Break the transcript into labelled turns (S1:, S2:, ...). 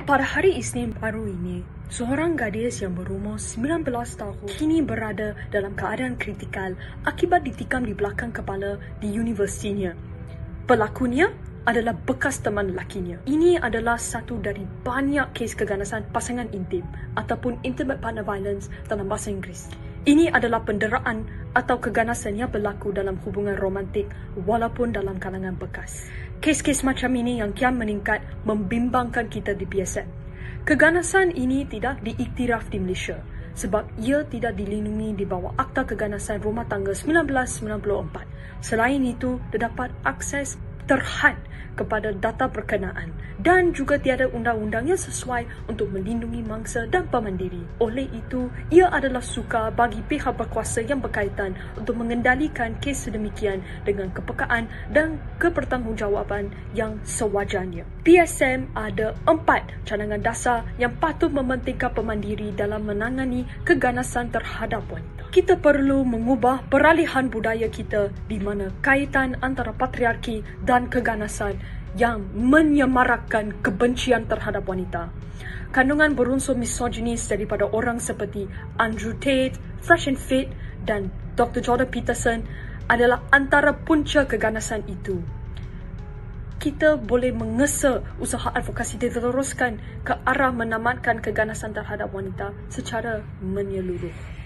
S1: Pada hari Isnin baru ini, seorang gadis yang berumur 19 tahun kini berada dalam keadaan kritikal akibat ditikam di belakang kepala di universitinya. Pelakunya adalah bekas teman lelakinya. Ini adalah satu dari banyak kes keganasan pasangan intim ataupun intimate partner violence dalam bahasa Inggeris. Ini adalah penderaan atau keganasan yang berlaku dalam hubungan romantik walaupun dalam kalangan bekas. Kes-kes macam ini yang kian meningkat membimbangkan kita di PSM. Keganasan ini tidak diiktiraf di Malaysia sebab ia tidak dilindungi di bawah Akta Keganasan Rumah Tangga 1994. Selain itu, terdapat akses terhad kepada data berkenaan dan juga tiada undang-undang yang sesuai untuk melindungi mangsa dan pemandiri. Oleh itu, ia adalah sukar bagi pihak berkuasa yang berkaitan untuk mengendalikan kes sedemikian dengan kepekaan dan kebertanggungjawaban yang sewajarnya. PSM ada 4 cadangan dasar yang patut mementingkan pemandiri dalam menangani keganasan terhadap wanita. Kita perlu mengubah peralihan budaya kita di mana kaitan antara patriarki dan keganasan yang menyemarakkan kebencian terhadap wanita. Kandungan berunsur misoginis daripada orang seperti Andrew Tate, Fresh and Fit dan Dr. Jordan Peterson adalah antara punca keganasan itu. Kita boleh mengesa usaha advokasi diteruskan ke arah menamatkan keganasan terhadap wanita secara menyeluruh.